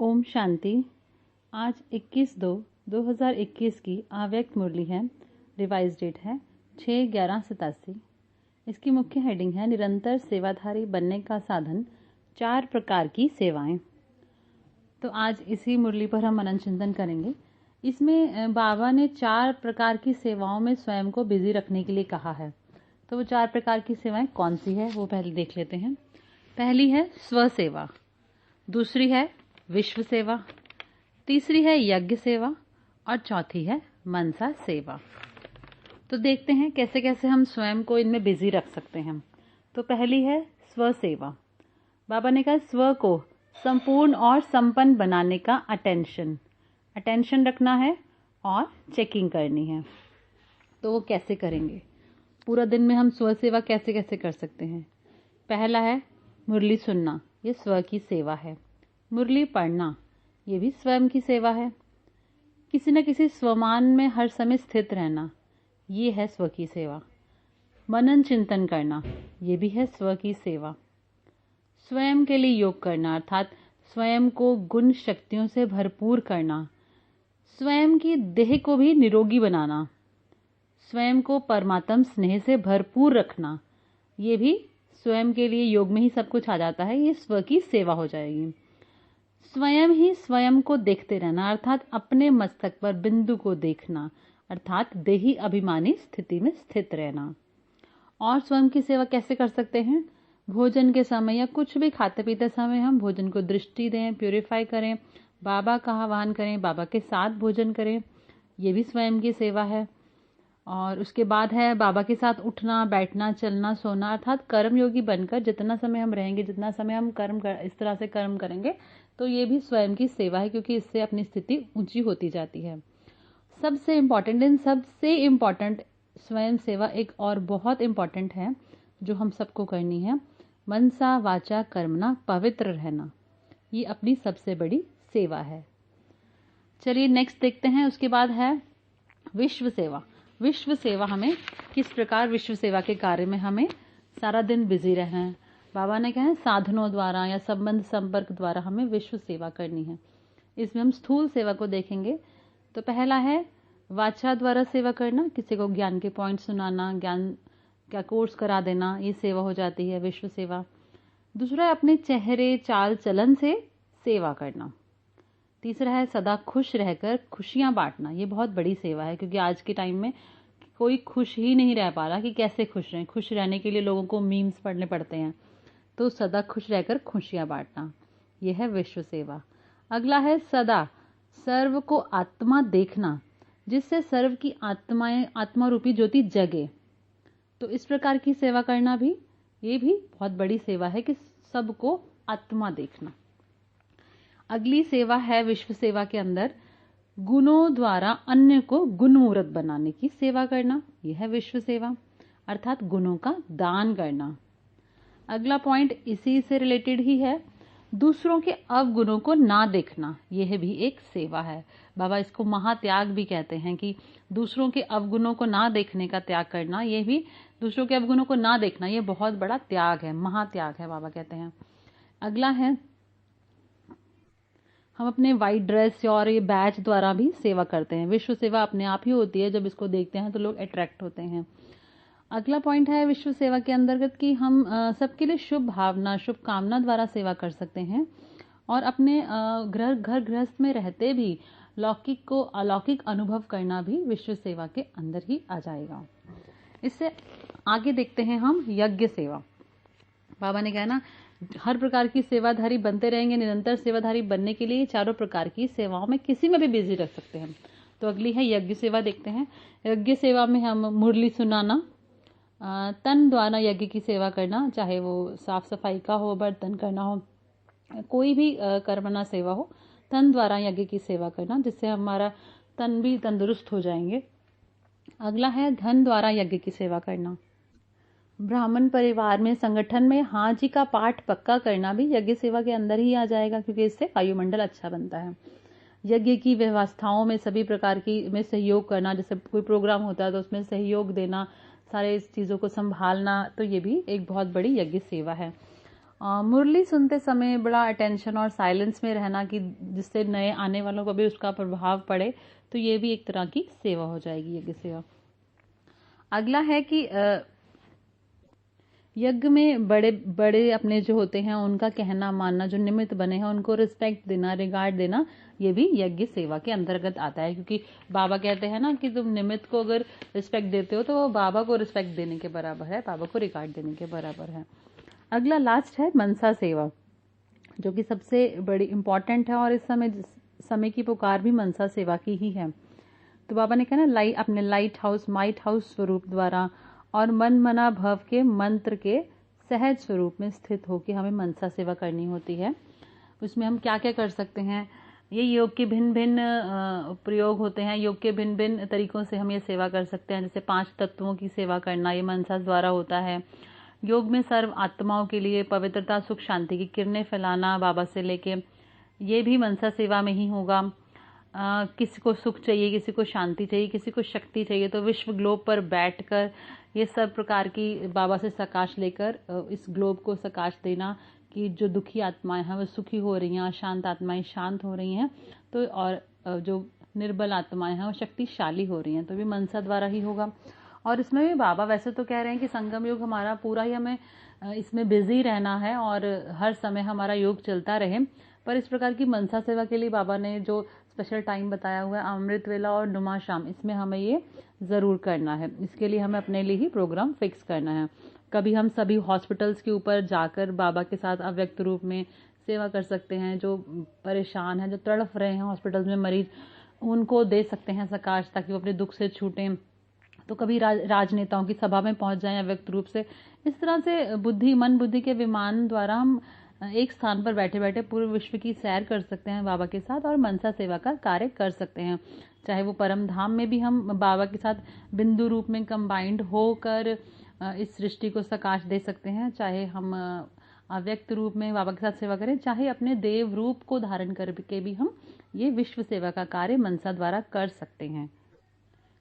ओम शांति। आज 21/2/2021 की आव्यक्त मुरली है। रिवाइज डेट है 6/11/87। इसकी मुख्य हेडिंग है निरंतर सेवाधारी बनने का साधन, 4 प्रकार की सेवाएं। तो आज इसी मुरली पर हम मनन चिंतन करेंगे। इसमें बाबा ने 4 प्रकार की सेवाओं में स्वयं को बिजी रखने के लिए कहा है। तो वो 4 प्रकार की सेवाएं कौन सी है वो पहले देख लेते हैं। पहली है स्व सेवा, दूसरी है विश्व सेवा, तीसरी है यज्ञ सेवा और चौथी है मनसा सेवा। तो देखते हैं कैसे कैसे हम स्वयं को इनमें बिजी रख सकते हैं। तो पहली है स्व सेवा। बाबा ने कहा स्व को संपूर्ण और संपन्न बनाने का अटेंशन रखना है और चेकिंग करनी है। तो वो कैसे करेंगे? पूरा दिन में हम स्व सेवा कैसे कैसे कर सकते हैं? पहला है मुरली सुनना, ये स्व की सेवा है। मुरली पढ़ना, ये भी स्वयं की सेवा है। किसी न किसी स्वमान में हर समय स्थित रहना, ये है स्व की सेवा। मनन चिंतन करना, ये भी है स्व की सेवा। स्वयं के लिए योग करना अर्थात स्वयं को गुण शक्तियों से भरपूर करना, स्वयं की देह को भी निरोगी बनाना, स्वयं को परमात्म स्नेह से भरपूर रखना, ये भी स्वयं के लिए योग में ही सब कुछ आ जाता है। ये स्व की सेवा हो जाएगी। स्वयं ही स्वयं को देखते रहना अर्थात अपने मस्तक पर बिंदु को देखना अर्थात देही अभिमानी स्थिति में स्थित रहना। और स्वयं की सेवा कैसे कर सकते हैं? भोजन के समय या कुछ भी खाते पीते समय हम भोजन को दृष्टि दें, प्यूरिफाई करें, बाबा का आह्वान करें, बाबा के साथ भोजन करें, ये भी स्वयं की सेवा है। और उसके बाद है बाबा के साथ उठना, बैठना, चलना, सोना अर्थात कर्मयोगी बनकर जितना समय हम रहेंगे, जितना समय हम इस तरह से कर्म करेंगे, तो ये भी स्वयं की सेवा है, क्योंकि इससे अपनी स्थिति ऊंची होती जाती है। सबसे इम्पोर्टेंट स्वयं सेवा एक और बहुत इम्पोर्टेंट है जो हम सबको करनी है, मनसा वाचा कर्मणा पवित्र रहना। ये अपनी सबसे बड़ी सेवा है। चलिए नेक्स्ट देखते हैं। उसके बाद है विश्व सेवा। विश्व सेवा हमें किस प्रकार विश्व सेवा के कार्य में हमें सारा दिन बिजी रहना है। बाबा ने कहा है साधनों द्वारा या संबंध संपर्क द्वारा हमें विश्व सेवा करनी है। इसमें हम स्थूल सेवा को देखेंगे। तो पहला है वाचा द्वारा सेवा करना, किसी को ज्ञान के पॉइंट सुनाना, ज्ञान का कोर्स करा देना, ये सेवा हो जाती है विश्व सेवा। दूसरा है अपने चेहरे चाल चलन से सेवा करना। तीसरा है सदा खुश रहकर खुशियां बांटना, ये बहुत बड़ी सेवा है, क्योंकि आज के टाइम में कोई खुश ही नहीं रह पा रहा कि कैसे खुश रहें। खुश रहने के लिए लोगों को मीम्स पढ़ने पड़ते हैं। तो सदा खुश रहकर खुशियां बांटना, यह है विश्व सेवा। अगला है सदा सर्व को आत्मा देखना, जिससे सर्व की आत्मा रूपी ज्योति जगे। तो इस प्रकार की सेवा करना भी, ये भी बहुत बड़ी सेवा है कि सबको आत्मा देखना। अगली सेवा है विश्व सेवा के अंदर गुणों द्वारा अन्य को गुणमूर्त बनाने की सेवा करना, यह है विश्व सेवा अर्थात गुणों का दान करना। अगला पॉइंट इसी से रिलेटेड ही है, दूसरों के अवगुणों को ना देखना, यह भी एक सेवा है। बाबा इसको महात्याग भी कहते हैं कि दूसरों के अवगुणों को ना देखने का त्याग करना, यह भी दूसरों के अवगुणों को ना देखना, यह बहुत बड़ा त्याग है, महात्याग है बाबा कहते हैं। अगला है हम अपने वाइट ड्रेस और ये बैच द्वारा भी सेवा करते हैं। विश्व सेवा अपने आप ही होती है, जब इसको देखते हैं तो लोग अट्रैक्ट होते हैं। अगला पॉइंट है विश्व सेवा के अंतर्गत कि हम सबके लिए शुभ भावना, शुभ कामना द्वारा सेवा कर सकते हैं और अपने घर गृहस्थ में रहते भी लौकिक को अलौकिक अनुभव करना भी विश्व सेवा के अंदर ही आ जाएगा। इससे आगे देखते हैं हम यज्ञ सेवा। बाबा ने कहा ना हर प्रकार की सेवाधारी बनते रहेंगे। निरंतर सेवाधारी बनने के लिए 4 प्रकार की सेवाओं में किसी में भी बिजी रख सकते हैं। तो अगली है यज्ञ सेवा, देखते हैं। यज्ञ सेवा में हम मुरली सुनाना, तन द्वारा यज्ञ की सेवा करना, चाहे वो साफ सफाई का हो, बर्तन करना हो, कोई भी कर्मणा सेवा हो, तन द्वारा यज्ञ की सेवा करना, जिससे हमारा तन भी तंदुरुस्त हो जाएंगे। अगला है धन द्वारा यज्ञ की सेवा करना। ब्राह्मण परिवार में संगठन में हाँ जी का पाठ पक्का करना भी यज्ञ सेवा के अंदर ही आ जाएगा, क्योंकि इससे वायुमंडल अच्छा बनता है। यज्ञ की व्यवस्थाओं में सभी प्रकार की में सहयोग करना, जैसे कोई प्रोग्राम होता है तो उसमें सहयोग देना, सारे चीज़ों को संभालना, तो ये भी एक बहुत बड़ी यज्ञ सेवा है। मुरली सुनते समय बड़ा अटेंशन और साइलेंस में रहना, कि जिससे नए आने वालों को भी उसका प्रभाव पड़े, तो ये भी एक तरह की सेवा हो जाएगी, यज्ञ सेवा। अगला है कि यज्ञ में बड़े बड़े अपने जो होते हैं उनका कहना मानना, जो निमित्त बने हैं उनको रिस्पेक्ट देना, रिगार्ड देना, ये भी यज्ञ सेवा के अंतर्गत आता है। क्योंकि बाबा कहते हैं ना कि तुम निमित्त को अगर रिस्पेक्ट देते हो तो वो बाबा को रिस्पेक्ट देने के बराबर है, बाबा को रिगार्ड देने के बराबर है। अगला लास्ट है मनसा सेवा, जो कि सबसे बड़ी इंपॉर्टेंट है, और इस समय की पुकार भी मनसा सेवा की ही है। तो बाबा ने कहा ना, अपने लाइट हाउस स्वरूप द्वारा और मन मना भव के मंत्र के सहज स्वरूप में स्थित होकर हमें मनसा सेवा करनी होती है। उसमें हम क्या क्या कर सकते हैं, ये योग के भिन्न भिन्न प्रयोग होते हैं, योग के भिन्न भिन्न तरीकों से हम ये सेवा कर सकते हैं। जैसे 5 तत्वों की सेवा करना, ये मनसा द्वारा होता है। योग में सर्व आत्माओं के लिए पवित्रता सुख शांति की किरणें फैलाना बाबा से लेके, ये भी मनसा सेवा में ही होगा। किसी को सुख चाहिए, किसी को शांति चाहिए, किसी को शक्ति चाहिए, तो विश्व ग्लोब पर बैठकर ये सब प्रकार की बाबा से सकाश लेकर इस ग्लोब को सकाश देना कि जो दुखी आत्माएं हैं वो सुखी हो रही हैं, शांत आत्माएं शांत हो रही हैं, तो और जो निर्बल आत्माएं हैं वो शक्तिशाली हो रही हैं, तो भी मनसा द्वारा ही होगा। और इसमें भी बाबा वैसे तो कह रहे हैं कि संगम योग हमारा पूरा ही हमें इसमें बिजी रहना है और हर समय हमारा योग चलता रहे, पर इस प्रकार की मनसा सेवा के लिए बाबा ने जो स्पेशल टाइम बताया हुआ है, अमृत वेला और नुमा शाम, इसमें हमें ये ज़रूर करना है। इसके लिए हमें अपने लिए ही प्रोग्राम फिक्स करना है। कभी हम सभी हॉस्पिटल्स के ऊपर जाकर बाबा के साथ अव्यक्त रूप में सेवा कर सकते हैं। जो परेशान हैं, जो तड़फ रहे हैं हॉस्पिटल्स में मरीज, उनको दे सकते हैं सकाश, ताकि वो अपने दुख से छूटें। तो कभी राजनेताओं की सभा में पहुंच जाएं अव्यक्त रूप से। इस तरह से मन बुद्धि के विमान द्वारा हम एक स्थान पर बैठे बैठे पूरे विश्व की सैर कर सकते हैं बाबा के साथ, और मनसा सेवा का कार्य कर सकते हैं। चाहे वो परम धाम में भी हम बाबा के साथ बिंदु रूप में कंबाइंड होकर इस सृष्टि को सकाश दे सकते हैं, चाहे हम अव्यक्त रूप में बाबा के साथ सेवा करें, चाहे अपने देव रूप को धारण करके भी हम ये विश्व सेवा का कार्य मनसा द्वारा कर सकते हैं।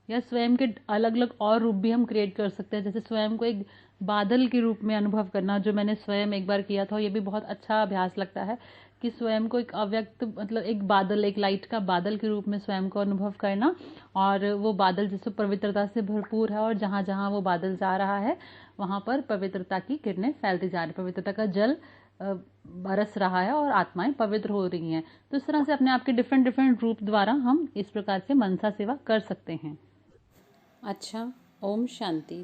या स्वयं के अलग अलग और रूप भी हम क्रिएट कर सकते हैं। जैसे स्वयं को एक बादल के रूप में अनुभव करना, जो मैंने स्वयं एक बार किया था, ये भी बहुत अच्छा अभ्यास लगता है कि स्वयं को एक अव्यक्त, मतलब एक बादल, एक लाइट का बादल के रूप में स्वयं को अनुभव करना, और वो बादल जिससे पवित्रता से भरपूर है, और जहाँ जहाँ वो बादल जा रहा है वहाँ पर पवित्रता की किरणें फैलती जा रही, पवित्रता का जल बरस रहा है और आत्माएं पवित्र हो रही हैं। तो इस तरह से अपने आप के डिफरेंट डिफरेंट रूप द्वारा हम इस प्रकार से मनसा सेवा कर सकते हैं। अच्छा, ओम शांति।